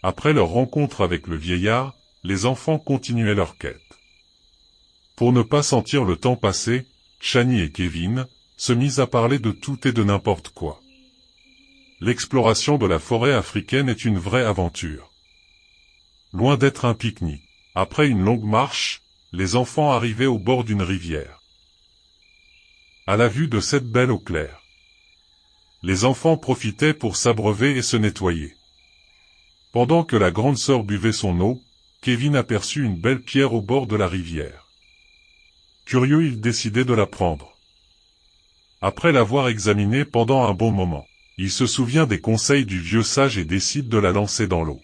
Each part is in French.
Après leur rencontre avec le vieillard, les enfants continuaient leur quête. Pour ne pas sentir le temps passer, Shani et Kevin se misent à parler de tout et de n'importe quoi. L'exploration de la forêt africaine est une vraie aventure. Loin d'être un pique-nique. Après une longue marche, les enfants arrivaient au bord d'une rivière. À la vue de cette belle eau claire, les enfants profitaient pour s'abreuver et se nettoyer. Pendant que la grande sœur buvait son eau, Kevin aperçut une belle pierre au bord de la rivière. Curieux, il décidait de la prendre. Après l'avoir examinée pendant un bon moment, il se souvient des conseils du vieux sage et décide de la lancer dans l'eau.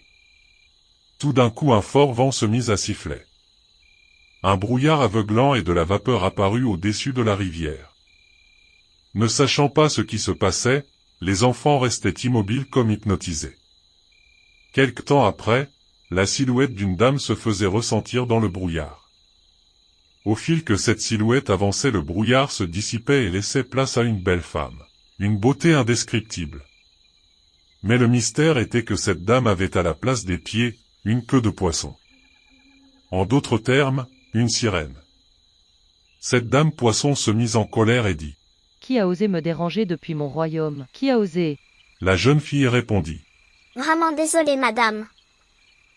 Tout d'un coup, un fort vent se mit à siffler. Un brouillard aveuglant et de la vapeur apparut au-dessus de la rivière. Ne sachant pas ce qui se passait, les enfants restaient immobiles comme hypnotisés. Quelque temps après, la silhouette d'une dame se faisait ressentir dans le brouillard. Au fil que cette silhouette avançait, le brouillard se dissipait et laissait place à une belle femme, une beauté indescriptible. Mais le mystère était que cette dame avait à la place des pieds, une queue de poisson. En d'autres termes, une sirène. Cette dame poisson se mit en colère et dit : « Qui a osé me déranger depuis mon royaume ? Qui a osé ?» La jeune fille répondit : « Vraiment désolée, madame.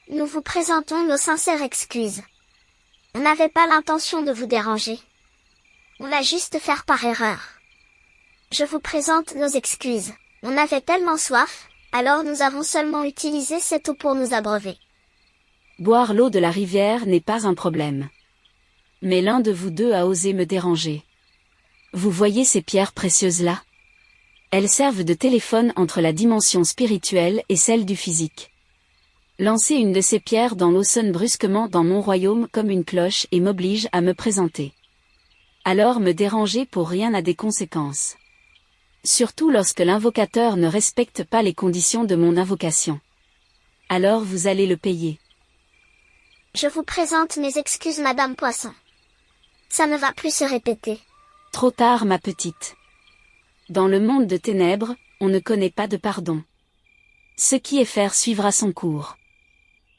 Nous vous présentons nos sincères excuses. On n'avait pas l'intention de vous déranger. On l'a juste fait par erreur. Je vous présente nos excuses. On avait tellement soif, alors nous avons seulement utilisé cette eau pour nous abreuver. » Boire l'eau de la rivière n'est pas un problème. Mais l'un de vous deux a osé me déranger. Vous voyez ces pierres précieuses-là ? Elles servent de téléphone entre la dimension spirituelle et celle du physique. Lancer une de ces pierres dans l'eau sonne brusquement dans mon royaume comme une cloche et m'oblige à me présenter. Alors me déranger pour rien n'a des conséquences. Surtout lorsque l'invocateur ne respecte pas les conditions de mon invocation. Alors vous allez le payer. Je vous présente mes excuses, madame Poisson. Ça ne va plus se répéter. Trop tard, ma petite. Dans le monde de ténèbres, on ne connaît pas de pardon. Ce qui est faire suivra son cours.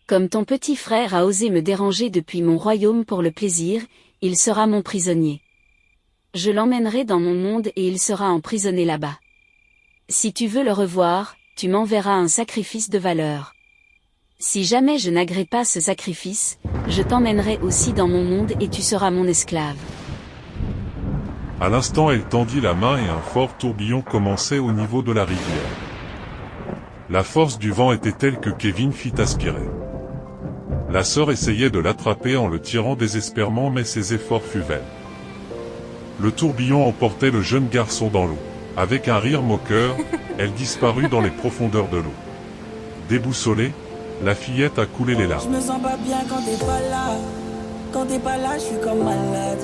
Comme ton petit frère a osé me déranger depuis mon royaume pour le plaisir, il sera mon prisonnier. Je l'emmènerai dans mon monde et il sera emprisonné là-bas. Si tu veux le revoir, tu m'enverras un sacrifice de valeur. Si jamais je n'agrée pas ce sacrifice, je t'emmènerai aussi dans mon monde et tu seras mon esclave. À l'instant, elle tendit la main et un fort tourbillon commençait au niveau de la rivière. La force du vent était telle que Kevin fit aspirer. La sœur essayait de l'attraper en le tirant désespérément, mais ses efforts furent vains. Le tourbillon emportait le jeune garçon dans l'eau. Avec un rire moqueur, elle disparut dans les profondeurs de l'eau. Déboussolée, la fillette a coulé les larmes. Je me sens pas bien quand t'es pas là. Quand t'es pas là, je suis comme malade.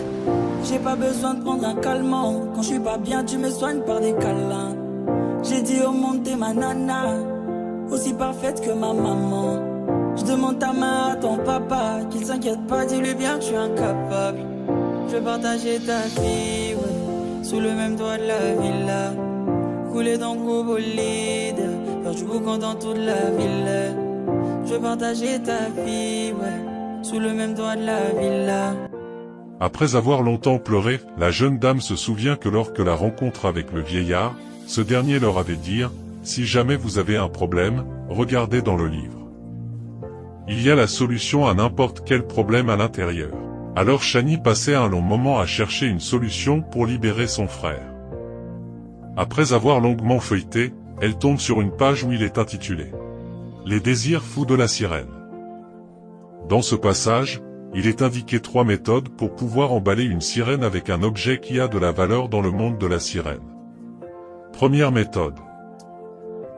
J'ai pas besoin de prendre un calmant. Quand je suis pas bien, tu me soignes par des câlins. J'ai dit au monde t'es ma nana, aussi parfaite que ma maman. Je demande ta main à ton papa, qu'il s'inquiète pas, dis-lui bien que je suis incapable. Je veux partager ta vie, ouais, sous le même toit de la villa. Couler dans gros bolide, faire du boucan dans toute la ville. Je veux partager ta vie, ouais, sous le même toit de la villa. Après avoir longtemps pleuré, la jeune dame se souvient que lors de la rencontre avec le vieillard, ce dernier leur avait dit « Si jamais vous avez un problème, regardez dans le livre. Il y a la solution à n'importe quel problème à l'intérieur. » Alors Shani passait un long moment à chercher une solution pour libérer son frère. Après avoir longuement feuilleté, elle tombe sur une page où il est intitulé « Les désirs fous de la sirène ». Dans ce passage, il est indiqué 3 méthodes pour pouvoir emballer une sirène avec un objet qui a de la valeur dans le monde de la sirène. Première méthode.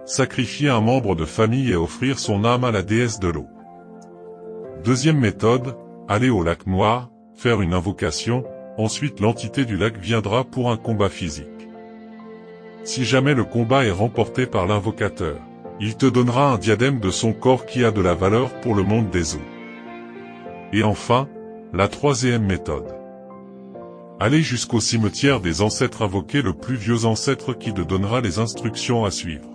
Sacrifier un membre de famille et offrir son âme à la déesse de l'eau. Deuxième méthode, aller au lac noir, faire une invocation, ensuite l'entité du lac viendra pour un combat physique. Si jamais le combat est remporté par l'invocateur, il te donnera un diadème de son corps qui a de la valeur pour le monde des eaux. Et enfin, la troisième méthode. Aller jusqu'au cimetière des ancêtres, invoquer le plus vieux ancêtre qui te donnera les instructions à suivre.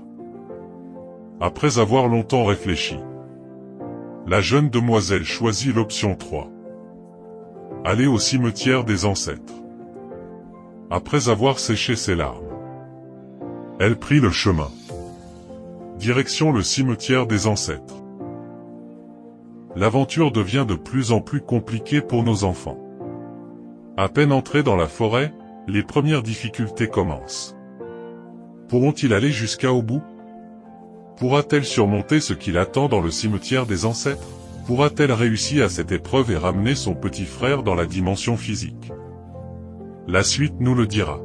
Après avoir longtemps réfléchi, La jeune demoiselle choisit l'option 3. Aller au cimetière des ancêtres. Après avoir séché ses larmes, elle prit le chemin. Direction le cimetière des ancêtres. L'aventure devient de plus en plus compliquée pour nos enfants. À peine entrés dans la forêt, les premières difficultés commencent. Pourront-ils aller jusqu'au bout? Pourra-t-elle surmonter ce qui l'attend dans le cimetière des ancêtres? Pourra-t-elle réussir à cette épreuve et ramener son petit frère dans la dimension physique? La suite nous le dira.